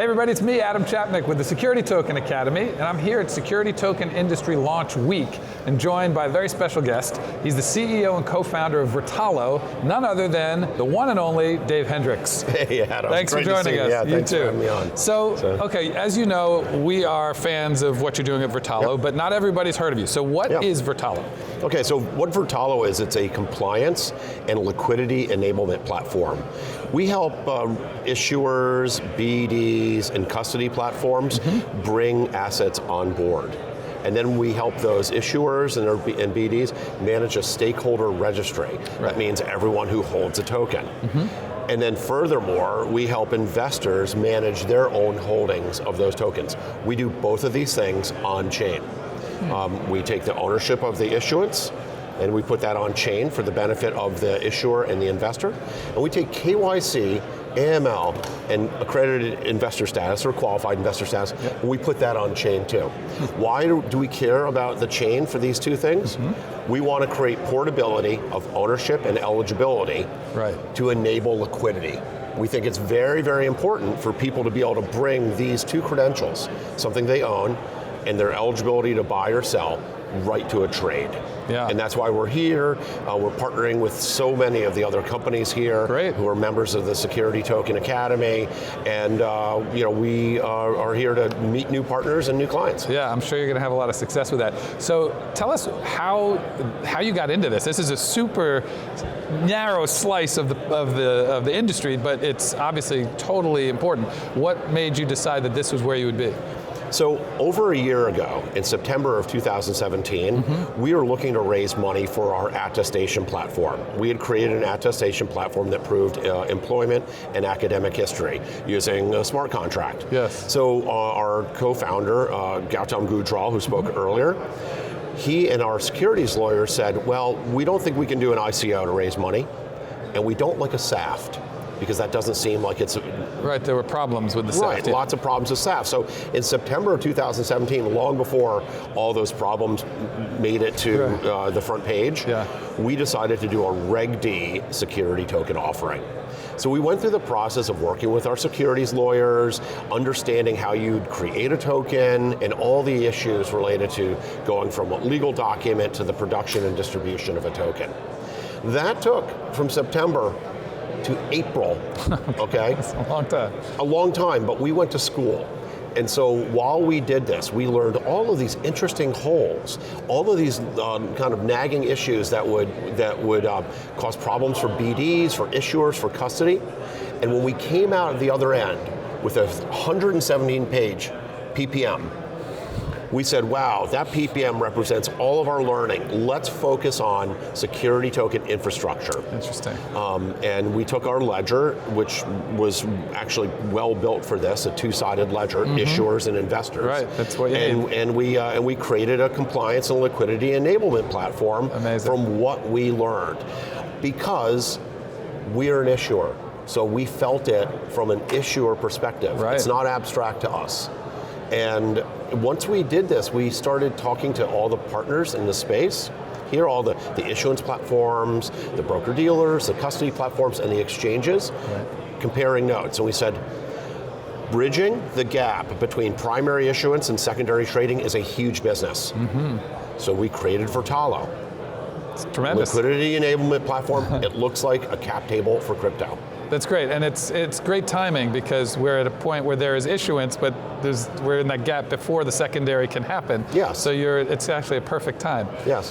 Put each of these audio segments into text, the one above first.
Hey everybody, it's me, Adam Chapnick with the Security Token Academy, and I'm here at Security Token Industry Launch Week, and joined by a very special guest. He's the CEO and co-founder of Vertalo, none other than the one and only Dave Hendricks. Hey Adam, thanks for joining us. Yeah, you thanks too. for having me on. So, okay, as you know, we are fans of what you're doing at Vertalo, but not everybody's heard of you. So what is Vertalo? Okay, so what Vertalo is, it's a compliance and liquidity enablement platform. We help issuers, BDs, and custody platforms bring assets on board. And then we help those issuers and BDs manage a stakeholder registry. Right. That means everyone who holds a token. And then furthermore, we help investors manage their own holdings of those tokens. We do both of these things on chain. We take the ownership of the issuance, and we put that on chain for the benefit of the issuer and the investor. And we take KYC, AML, and accredited investor status or qualified investor status, and we put that on chain too. Why do we care about the chain for these two things? We want to create portability of ownership and eligibility to enable liquidity. We think it's very, very important for people to be able to bring these two credentials, something they own and their eligibility to buy or sell, right to a trade. And that's why we're here. We're partnering with so many of the other companies here who are members of the Security Token Academy, and we are here to meet new partners and new clients. Yeah, I'm sure you're going to have a lot of success with that. So tell us how you got into this. This is a super narrow slice of the industry, but it's obviously totally important. What made you decide that this was where you would be? So over a year ago, in September of 2017, we were looking to raise money for our attestation platform. We had created an attestation platform that proved employment and academic history using a smart contract. So our co-founder, Gautam Gujral, who spoke earlier, he and our securities lawyer said, well, we don't think we can do an ICO to raise money, and we don't like a SAFT, because that doesn't seem like it's... there were problems with the SAFT. Lots of problems with SAFT. So in September of 2017, long before all those problems made it to the front page, we decided to do a Reg D security token offering. So we went through the process of working with our securities lawyers, understanding how you'd create a token, and all the issues related to going from a legal document to the production and distribution of a token. That took from September to April, That's a long time. A long time, but we went to school. And so while we did this, we learned all of these interesting holes, all of these kind of nagging issues that would cause problems for BDs, for issuers, for custody. And when we came out at the other end with a 117-page PPM, we said, wow, that PPM represents all of our learning. Let's focus on security token infrastructure. Interesting. And we took our ledger, which was actually well built for this, a two-sided ledger, issuers and investors. That's what you need. And we created a compliance and liquidity enablement platform from what we learned. Because we're an issuer, so we felt it from an issuer perspective. It's not abstract to us. And once we did this, we started talking to all the partners in the space. Here are all the issuance platforms, the broker-dealers, the custody platforms, and the exchanges, comparing notes. And we said, bridging the gap between primary issuance and secondary trading is a huge business. So we created Vertalo. It's tremendous. Liquidity enablement platform. It looks like a cap table for crypto. That's great, and it's great timing because we're at a point where there is issuance, but we're in that gap before the secondary can happen. So it's actually a perfect time.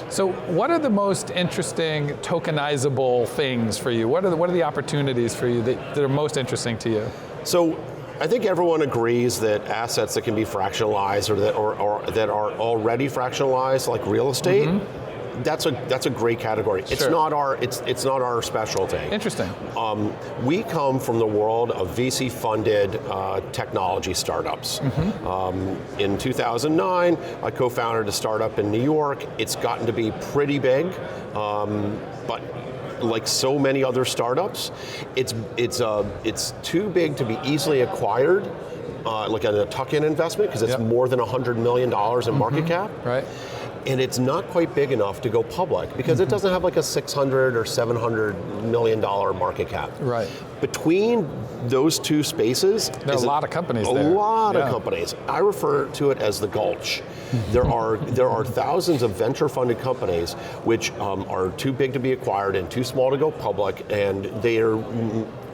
So what are the most interesting tokenizable things for you? What are the opportunities for you that are most interesting to you? So I think everyone agrees that assets that can be fractionalized or that are already fractionalized, like real estate, that's a great category. It's not our specialty. Interesting. We come from the world of VC-funded technology startups. In 2009, I co-founded a startup in New York. It's gotten to be pretty big, but like so many other startups, it's too big to be easily acquired, like a tuck-in investment, because it's more than $100 million in market cap. and it's not quite big enough to go public because it doesn't have like a $600 or $700 million market cap. Right. Between those two spaces, there are a lot of companies there. A lot of companies. I refer to it as the Gulch. There are thousands of venture-funded companies which are too big to be acquired and too small to go public, and they are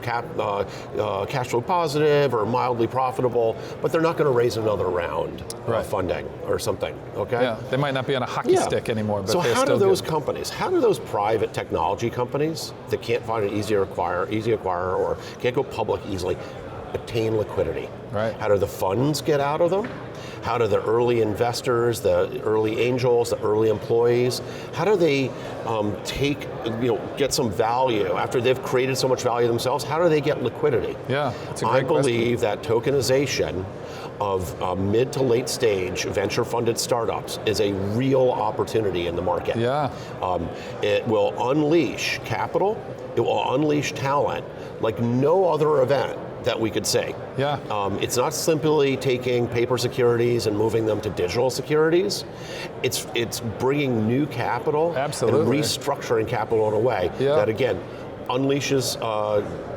cash flow positive or mildly profitable, but they're not going to raise another round of funding or something, okay? Yeah, they might not be on a hockey stick anymore, but so they're how still do those good. companies, how do those private technology companies that can't find an easy acquirer or can't go public easily attain liquidity? Right. How do the funds get out of them? How do the early investors, the early angels, the early employees, how do they get some value after they've created so much value themselves? How do they get liquidity? Yeah, that's a great I believe that tokenization of mid to late stage venture funded startups is a real opportunity in the market. Yeah. It will unleash capital, it will unleash talent like no other event that we could say. Yeah. It's not simply taking paper securities and moving them to digital securities. It's bringing new capital and restructuring capital in a way that, again, unleashes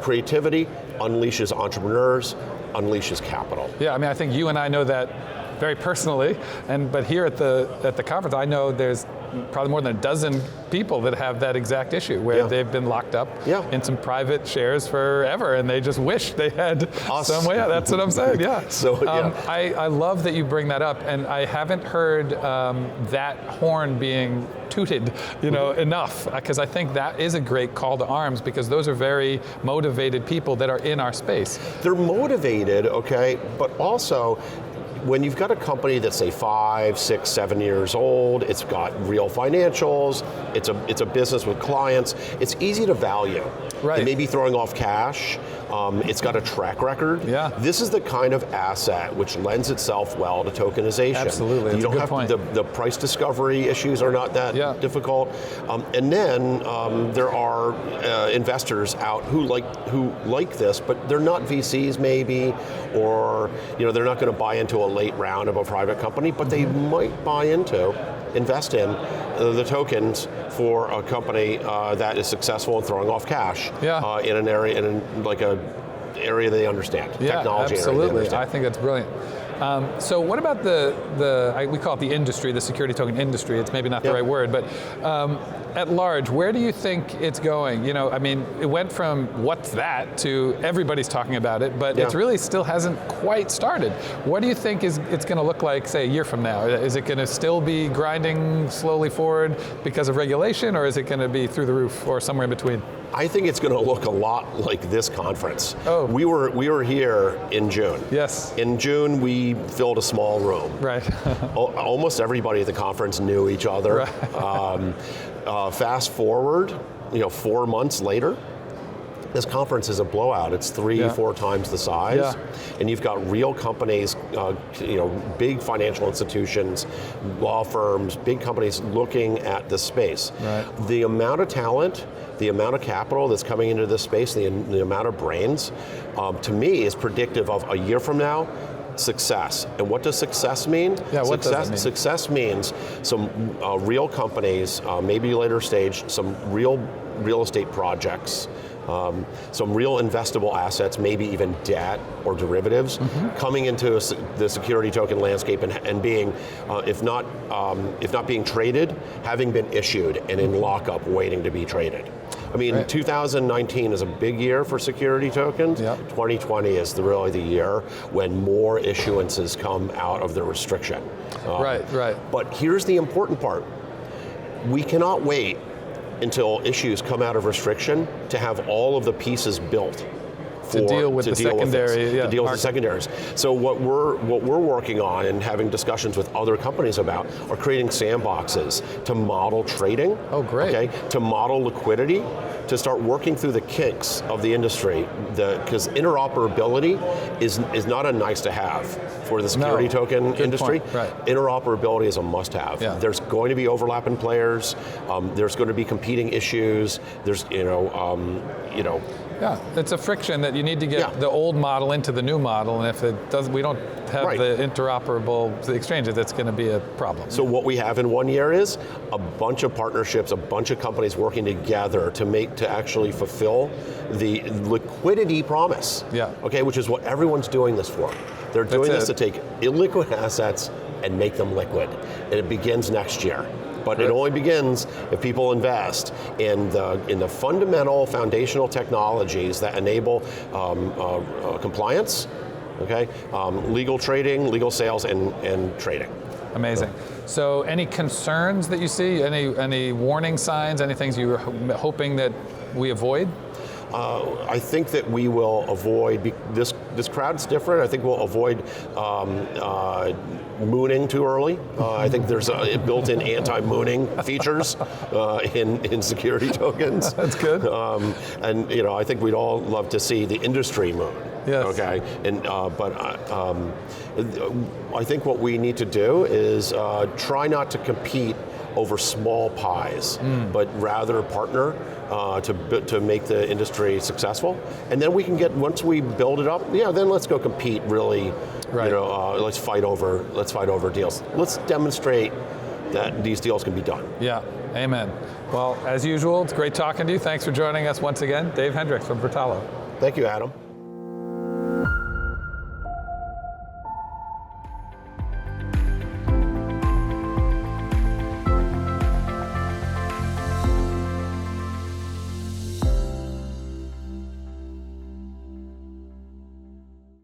creativity, unleashes entrepreneurs, unleashes capital. Yeah, I mean, I think you and I know that very personally, but here at the conference, I know there's probably more than a dozen people that have that exact issue where they've been locked up in some private shares forever, and they just wish they had some way out. That's what I'm saying. Yeah. So I love that you bring that up, and I haven't heard that horn being tooted, enough, because I think that is a great call to arms, because those are very motivated people that are in our space. They're motivated, okay, but also, when you've got a company that's, say, 5, 6, 7 years old, it's got real financials, it's a business with clients, it's easy to value. Right. It may be throwing off cash, it's got a track record. Yeah. This is the kind of asset which lends itself well to tokenization. Absolutely, you don't have the price discovery issues are not that difficult. And then there are investors out who like this, but they're not VCs maybe, or they're not going to buy into a late round of a private company, but they might invest in the tokens for a company that is successful in throwing off cash in an area, area they understand, technology absolutely. area they understand. I think that's brilliant. So what about we call it the industry, the security token industry, it's maybe not the right word, but at large, where do you think it's going? I mean, it went from what's that to everybody's talking about it, but it really still hasn't quite started. What do you think it's going to look like, say, a year from now? Is it going to still be grinding slowly forward because of regulation, or is it going to be through the roof or somewhere in between? I think it's going to look a lot like this conference. Oh. We were here in June. Yes. In June, we filled a small room. Right. Almost everybody at the conference knew each other. Right. Fast forward, 4 months later, this conference is a blowout. It's 3-4 times the size, and you've got real companies, big financial institutions, law firms, big companies looking at this space. Right. The amount of talent, the amount of capital that's coming into this space, the amount of brains, to me is predictive of a year from now, success. And what does success mean? Yeah, what does that mean? Success means some real companies, maybe later stage, some real estate projects, some real investable assets, maybe even debt or derivatives, coming into the security token landscape and being, if not being traded, having been issued and in lockup waiting to be traded. I mean, 2019 is a big year for security tokens. 2020 is really the year when more issuances come out of the restriction. Right. But here's the important part. We cannot wait until issues come out of restriction to have all of the pieces built to deal with the secondaries. So what we're working on and having discussions with other companies about are creating sandboxes to model trading. Oh, great. Okay, to model liquidity, to start working through the kinks of the industry. Because interoperability is not a nice to have for the security token industry. Right. Interoperability is a must-have. Yeah. There's going to be overlapping players. There's going to be competing issues. There's Yeah, it's a friction that you need to get the old model into the new model, and if it doesn't, we don't have the interoperable exchanges, that's going to be a problem. So what we have in 1 year is a bunch of partnerships, a bunch of companies working together to actually fulfill the liquidity promise. Yeah. Okay, which is what everyone's doing this for. They're doing this to take illiquid assets and make them liquid, and it begins next year. But it only begins if people invest in the fundamental foundational technologies that enable compliance, okay, legal trading, legal sales, and trading. Amazing. So any concerns that you see, any warning signs, any things you were hoping that we avoid? I think that we will avoid, this crowd's different, I think we'll avoid mooning too early. I think there's built-in anti-mooning features in security tokens. That's good. And I think we'd all love to see the industry moon. Yes. Okay. And but I think what we need to do is try not to compete over small pies, but rather partner to make the industry successful. And then we can once we build it up, then let's go compete really. Right. Let's fight over deals. Let's demonstrate that these deals can be done. Yeah, amen. Well, as usual, it's great talking to you. Thanks for joining us once again. Dave Hendricks from Vertalo. Thank you, Adam.